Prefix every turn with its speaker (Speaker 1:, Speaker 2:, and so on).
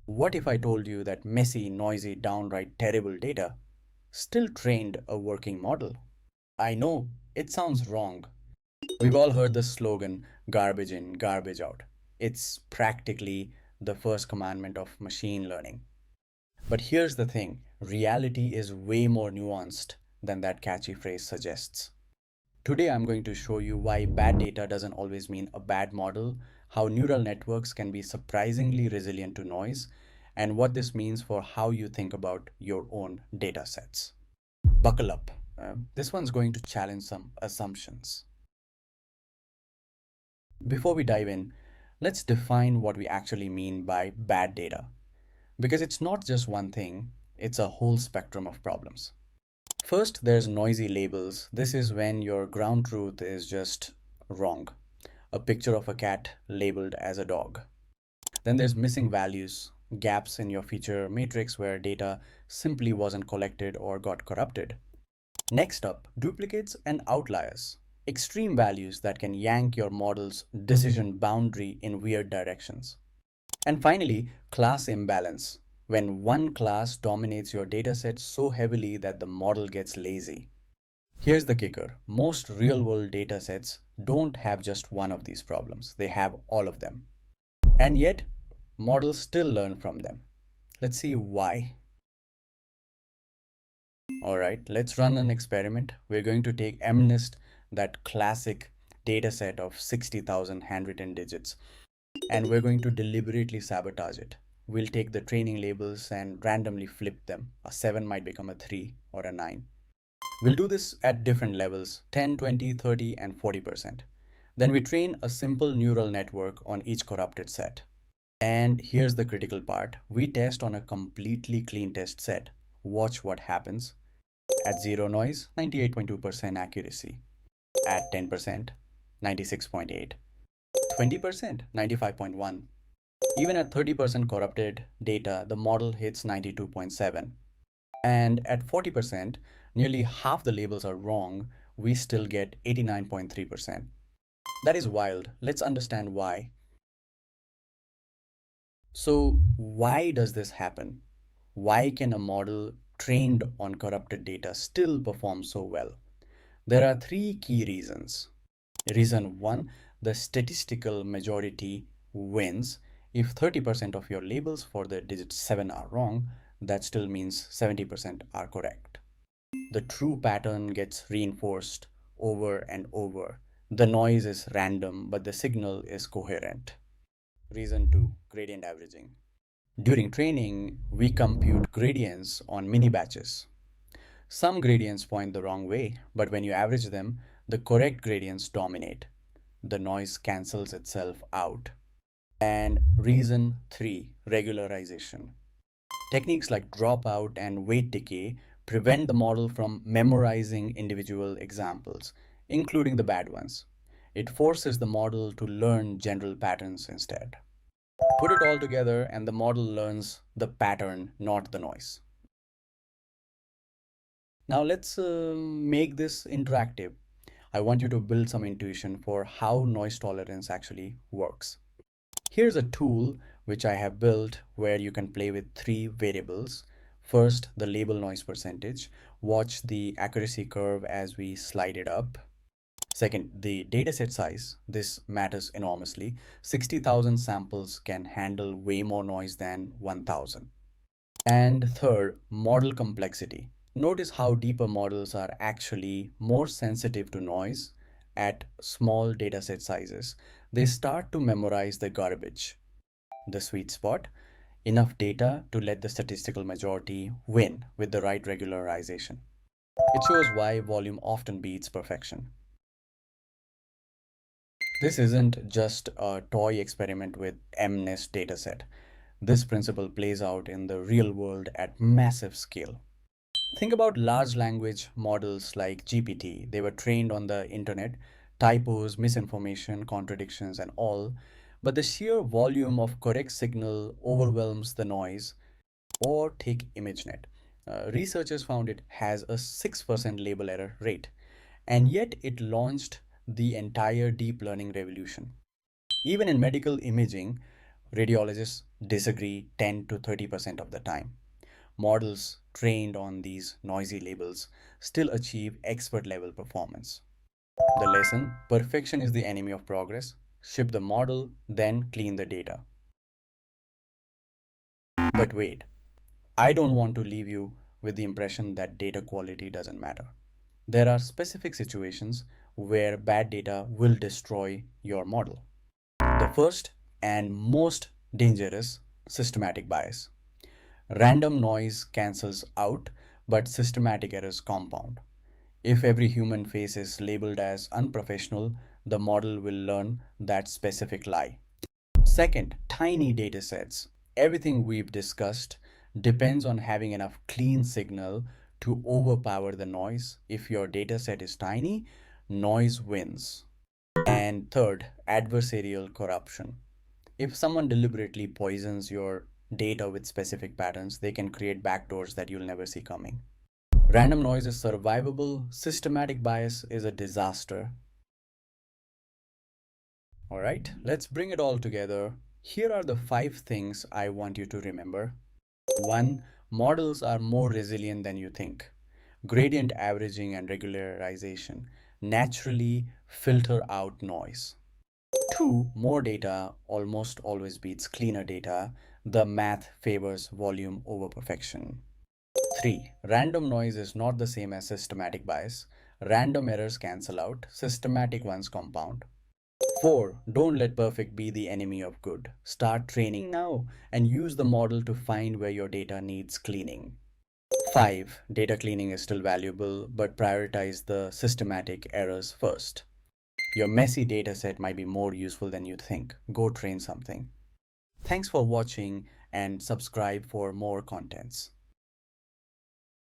Speaker 1: What if I told you that messy, noisy, downright terrible data still trained a working model? I know, it sounds wrong. We've all heard the slogan, garbage in, garbage out. It's practically the first commandment of machine learning. But here's the thing, reality is way more nuanced than that catchy phrase suggests. Today, I'm going to show you why bad data doesn't always mean a bad model, how neural networks can be surprisingly resilient to noise, and what this means for how you think about your own data sets. Buckle up. This one's going to challenge some assumptions. Before we dive in, let's define what we actually mean by bad data. Because it's not just one thing, it's a whole spectrum of problems. First, there's noisy labels. This is when your ground truth is just wrong. A picture of a cat labeled as a dog. Then there's missing values, gaps in your feature matrix where data simply wasn't collected or got corrupted. Next up, duplicates and outliers. Extreme values that can yank your model's decision boundary in weird directions. And finally, class imbalance, when one class dominates your dataset so heavily that the model gets lazy. Here's the kicker, most real world datasets don't have just one of these problems, they have all of them. And yet, models still learn from them. Let's see why. Alright, let's run an experiment. We're going to take MNIST, that classic dataset of 60,000 handwritten digits, and we're going to deliberately sabotage it. We'll take the training labels and randomly flip them. A 7 might become a 3 or a 9. We'll do this at different levels, 10, 20, 30, and 40%. Then we train a simple neural network on each corrupted set. And here's the critical part. We test on a completely clean test set. Watch what happens. At zero noise, 98.2% accuracy. At 10%, 96.8. 20%, 95.1. Even at 30% corrupted data, the model hits 92.7. And at 40%, nearly half the labels are wrong, we still get 89.3%. That is wild. Let's understand why. So, why does this happen? Why can a model trained on corrupted data still perform so well? There are three key reasons. Reason one, the statistical majority wins. If 30% of your labels for the digit 7 are wrong, that still means 70% are correct. The true pattern gets reinforced over and over. The noise is random, but the signal is coherent. Reason 2, gradient averaging. During training, we compute gradients on mini batches. Some gradients point the wrong way, but when you average them, the correct gradients dominate. The noise cancels itself out. And reason 3, regularization. Techniques like dropout and weight decay prevent the model from memorizing individual examples, including the bad ones. It forces the model to learn general patterns instead. Put it all together, and the model learns the pattern, not the noise. Now let's make this interactive. I want you to build some intuition for how noise tolerance actually works. Here's a tool which I have built where you can play with three variables. First, the label noise percentage. Watch the accuracy curve as we slide it up. Second, the dataset size. This matters enormously. 60,000 samples can handle way more noise than 1,000. And third, model complexity. Notice how deeper models are actually more sensitive to noise at small dataset sizes. They start to memorize the garbage, the sweet spot, enough data to let the statistical majority win with the right regularization. It shows why volume often beats perfection. This isn't just a toy experiment with MNIST dataset. This principle plays out in the real world at massive scale. Think about large language models like GPT. They were trained on the internet, typos, misinformation, contradictions, and all. But the sheer volume of correct signal overwhelms the noise. Or take ImageNet. Researchers found it has a 6% label error rate, and yet it launched the entire deep learning revolution. Even in medical imaging, radiologists disagree 10 to 30% of the time. Models trained on these noisy labels still achieve expert level performance. The lesson: perfection is the enemy of progress. Ship the model, then clean the data. But wait, I don't want to leave you with the impression that data quality doesn't matter. There are specific situations where bad data will destroy your model. The first and most dangerous: systematic bias. Random noise cancels out, but systematic errors compound. If every human face is labeled as unprofessional, the model will learn that specific lie. Second, tiny data sets. Everything we've discussed depends on having enough clean signal to overpower the noise. If your data set is tiny, noise wins. And third, adversarial corruption. If someone deliberately poisons your data with specific patterns, they can create backdoors that you'll never see coming. Random noise is survivable, systematic bias is a disaster. All right, let's bring it all together. Here are the 5 things I want you to remember. 1. Models are more resilient than you think. Gradient averaging and regularization naturally filter out noise. 2. More data almost always beats cleaner data. The math favors volume over perfection. 3. Random noise is not the same as systematic bias. Random errors cancel out, systematic ones compound. 4. Don't let perfect be the enemy of good. Start training now and use the model to find where your data needs cleaning. 5. Data cleaning is still valuable, but prioritize the systematic errors first. Your messy data set might be more useful than you think. Go train something. Thanks for watching and subscribe for more contents.